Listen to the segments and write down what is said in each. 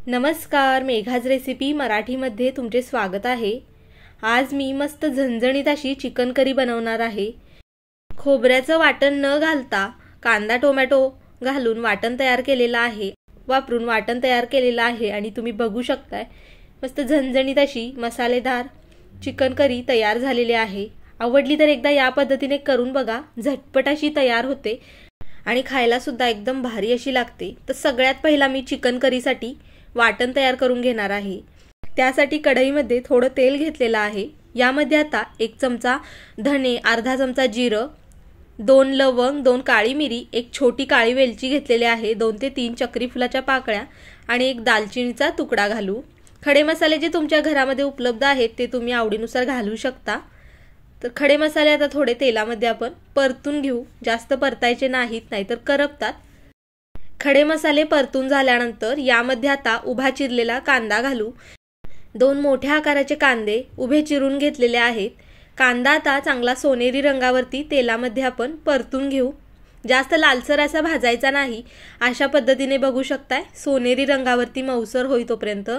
नमस्कार, मेघाज रेसिपी मराठीमध्ये तुमचे स्वागत आहे। आज मी मस्त झणझणीत अशी चिकन करी बनवणार आहे। खोबऱ्याचं वाटण न घालता कांदा टोमॅटो घालून वाटण तयार केलेलं आहे, वापरून वाटण तयार केलेलं आहे आणि तुम्ही बघू शकताय मस्त झणझणीत अशी मसालेदार चिकन करी तयार झालेली आहे। आवडली तर एकदा या पद्धतीने करून बघा, झटपट अशी तयार होते आणि खायला सुद्धा एकदम भारी अशी लागते। तर सगळ्यात पहिला मी चिकन करीसाठी वाटण तयार करून घेणार आहे। त्यासाठी कढईमध्ये थोडं तेल घेतलेलं आहे। यामध्ये आता 1 चमचा धने, अर्धा चमचा जिरं, 2 लवंग, 2 काळी मिरी, 1 छोटी काळी वेलची घेतलेली आहे, 2 ते 3 चक्री फुलाच्या पाकळ्या आणि 1 दालचिनीचा तुकडा घालू। खडे मसाले जे तुमच्या घरामध्ये उपलब्ध आहेत ते तुम्ही आवडीनुसार घालू शकता। तर खडे मसाले आता थोडे तेलामध्ये आपण परतून घेऊ, जास्त परतायचे नाहीत, नाहीतर करपतात। खडे मसाले परतून झाल्यानंतर यामध्ये आता उभा चिरलेला कांदा घालू। 2 मोठ्या आकाराचे कांदे उभे चिरून घेतलेले आहेत। कांदा आता चांगला सोनेरी रंगावरती तेलामध्ये आपण परतून घेऊ, जास्त लालसर असा भाजायचा नाही। अशा पद्धतीने बघू शकताय सोनेरी रंगावरती मऊसर होई तोपर्यंत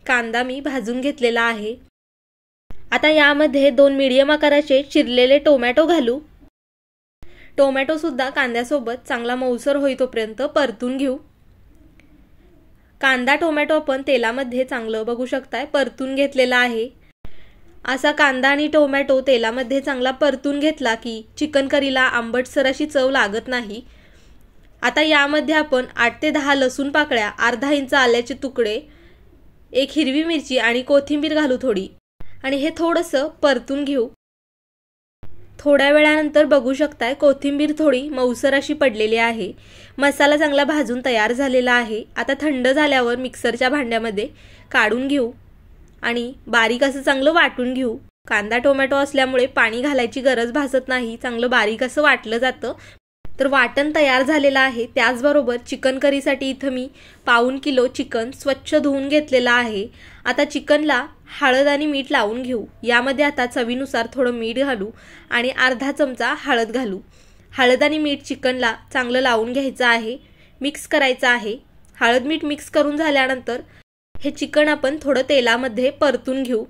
कांदा मी भाजून घेतलेला आहे। आता यामध्ये 2 मीडियम आकाराचे चिरलेले टोमॅटो घालू। टोमॅटो सुद्धा कांद्यासोबत चांगला मऊसर होई तोपर्यंत परतून घेऊ। कांदा टोमॅटो आपण तेलामध्ये चांगलं बघू शकताय परतून घेतलेला आहे। असा कांदा आणि टोमॅटो तेलामध्ये चांगला परतून घेतला की चिकन करीला आंबटसर अशी चव लागत नाही। आता यामध्ये आपण 8 ते 10 लसूण पाकळ्या, अर्धा इंच आल्याचे तुकडे, 1 हिरवी मिरची आणि कोथिंबीर घालू थोडी आणि हे थोडंसं परतून घेऊ। थोड्या वेळानंतर बघू शकताय कोथिंबीर थोडी मऊसर अशी पडलेली आहे। मसाला चांगला भाजून तयार झालेला आहे। आता थंड झाल्यावर मिक्सरच्या भांड्यामध्ये काढून घेऊ आणि बारीक असं चांगलं वाटून घेऊ। कांदा टोमॅटो असल्यामुळे पाणी घालायची गरज भासत नाही, चांगलं बारीक असं वाटलं जातं। तर वाटण तयार झालेलं आहे। त्याचबरोबर चिकन करीसाठी इथं मी पाऊण किलो चिकन स्वच्छ धुवून घेतलेलं आहे। आता चिकनला हळद आणि मीठ लावून घेऊ। यामध्ये आता चवीनुसार थोडं मीठ घालू आणि अर्धा चमचा हळद घालू। हळद आणि मीठ चिकनला चांगलं लावून घ्यायचं आहे, मिक्स करायचं आहे। हळद मीठ मिक्स करून झाल्यानंतर हे चिकन आपण थोडं तेलामध्ये परतून घेऊ।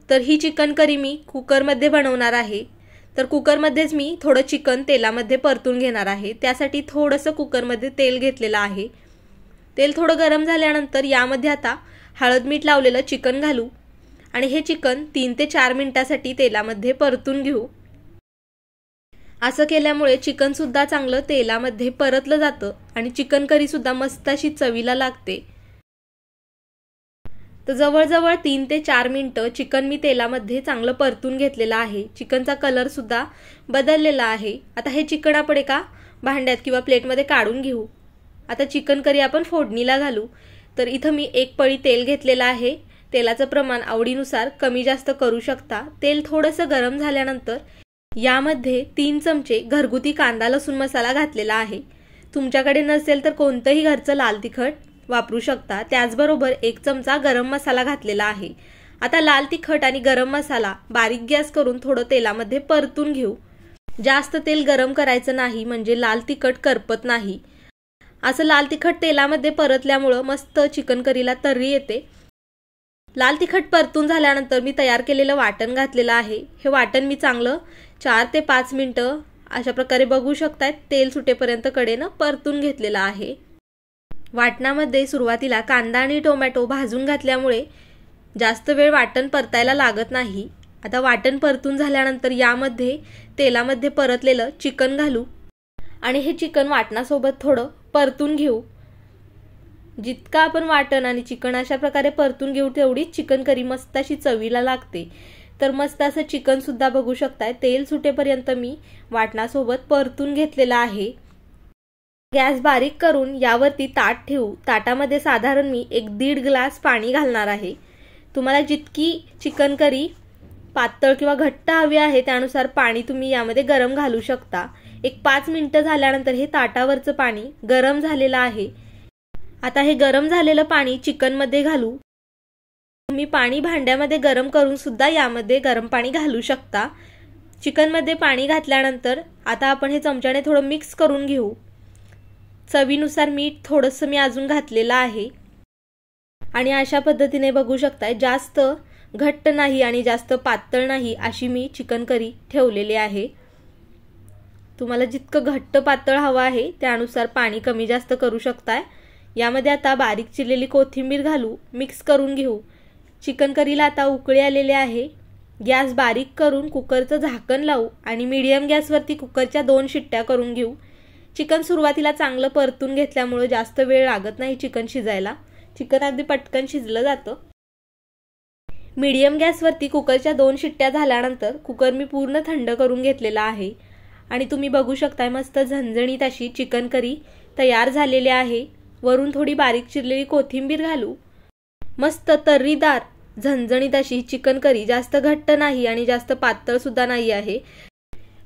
तर ही चिकन करी मी कुकरमध्ये बनवणार आहे, तर कुकरमध्येच मी थोडं चिकन तेलामध्ये परतून घेणार आहे। त्यासाठी थोडंसं कुकरमध्ये तेल घेतलेलं आहे। तेल थोडं गरम झाल्यानंतर यामध्ये आता हळद मीठ लावलेलं चिकन घालू आणि हे चिकन 3 ते 4 मिनिटांसाठी तेलामध्ये परतून घेऊ। असं केल्यामुळे चिकन सुद्धा चांगलं तेलामध्ये परतलं जातं आणि चिकन करी सुद्धा मस्त अशी चवीला लागते। तर जवळजवळ 3 ते 4 मिनिटं चिकन मी तेलामध्ये चांगलं परतून घेतलेलं आहे। चिकनचा कलर सुद्धा बदललेला आहे। आता हे चिकन आपण एका भांड्यात किंवा प्लेटमध्ये काढून घेऊ। आता चिकन करी आपण फोडणीला घालू। तर इथं मी 1 पळी तेल घेतलेलं आहे। तेलाचं प्रमाण आवडीनुसार कमी जास्त करू शकता। तेल थोडंसं गरम झाल्यानंतर यामध्ये 3 चमचे घरगुती कांदा लसूण मसाला घातलेला आहे। तुमच्याकडे नसेल तर कोणतंही घरचं लाल तिखट वापरू शकता। त्याचबरोबर 1 चमचा गरम मसाला घातलेला आहे। आता लाल तिखट आणि गरम मसाला बारीक गॅस करून थोडं तेलामध्ये परतून घेऊ। जास्त तेल गरम करायचं नाही, म्हणजे लाल तिखट करपत नाही। असं लाल तिखट तेलामध्ये परतल्यामुळं मस्त चिकन करीला तर्री येते। लाल तिखट परतून झाल्यानंतर मी तयार केलेलं वाटण घातलेलं आहे। हे वाटण मी चांगलं 4 ते 5 मिनिटं अशा प्रकारे बघू शकताय तेल सुटेपर्यंत कडेनं परतून घेतलेलं आहे। वाटणामध्ये सुरुवातीला कांदा आणि टोमॅटो भाजून घातल्यामुळे जास्त वेळ वाटण परतायला लागत नाही। आता वाटण परतून झाल्यानंतर यामध्ये तेलामध्ये परतलेलं चिकन घालू आणि हे चिकन वाटणासोबत थोडं परतून घेऊ। जितका आपण वाटण आणि चिकन अशा प्रकारे परतून घेऊ तेवढीच चिकन करी मस्त अशी चवीला लागते। तर मस्त असं चिकन सुद्धा बघू शकताय तेल सुटेपर्यंत मी वाटणासोबत परतून घेतलेला आहे। गॅस बारीक करून यावरती ताट ठेवू। ताटामध्ये साधारण मी 1-1.5 ग्लास पाणी घालणार आहे। तुम्हाला जितकी चिकन करी पातळ किंवा घट्ट हवी आहे त्यानुसार पाणी तुम्ही यामध्ये गरम घालू शकता। 5 मिनिटं झाल्यानंतर हे ताटावरचं पाणी गरम झालेलं आहे। आता हे गरम झालेलं पाणी चिकन मध्ये घालू। तुम्ही पाणी भांड्यामध्ये गरम करून सुद्धा यामध्ये गरम पाणी घालू शकता। चिकन मध्ये पाणी घातल्यानंतर आता आपण हे चमच्याने थोडं मिक्स करून घेऊ। चवीनुसार मीठ थोडंसं मी अजून घातलेलं आहे आणि अशा पद्धतीने बघू शकताय जास्त घट्ट नाही आणि जास्त पातळ नाही अशी मी चिकन करी ठेवलेली आहे। तुम्हाला जितकं घट्ट पातळ हवं आहे त्यानुसार पाणी कमी जास्त करू शकताय। यामध्ये आता बारीक चिरलेली कोथिंबीर घालू, मिक्स करून घेऊ। चिकन करीला आता उकळी आलेली आहे। गॅस बारीक करून कुकरचं झाकण लावू आणि मीडियम गॅसवरती कुकरच्या 2 शिट्ट्या करून घेऊ। चिकन सुरुवातीला चांगलं परतून घेतल्यामुळे जास्त वेळ लागत नाही चिकन शिजायला। चिकन अगदी पटकन शिजलं जातं। मीडियम गॅसवरती कुकरच्या 2 शिट्ट्या झाल्यानंतर कुकर मी पूर्ण थंड करून घेतलेला आहे आणि तुम्ही बघू शकताय मस्त झणझणीत अशी चिकन करी तयार झालेली आहे। वरून थोडी बारीक चिरलेली कोथिंबीर घालू। मस्त तर्रीदार झणझणीत अशी चिकन करी, जास्त घट्ट नाही आणि जास्त पातळ सुद्धा नाही आहे।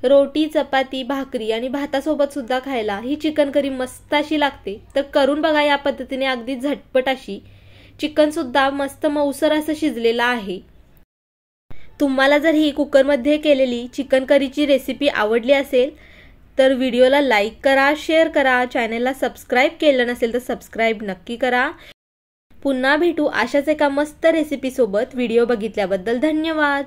रोटी, चपाती, भाकरी आणि भातासोबत सुद्धा खायला ही चिकन करी मस्त अशी लागते। तर करून बघा या पद्धतीने, अगदी झटपट अशी। चिकन सुद्धा मस्त मऊसर असं शिजलेलं आहे। तुम्हाला जर ही कुकरमध्ये केलेली चिकन करीची रेसिपी आवडली असेल तर व्हिडिओला लाईक करा, शेअर करा, चॅनलला सबस्क्राईब केलं नसेल तर सबस्क्राईब नक्की करा। पुन्हा भेटू अशाच एका मस्त रेसिपी सोबत। व्हिडिओ बघितल्याबद्दल धन्यवाद।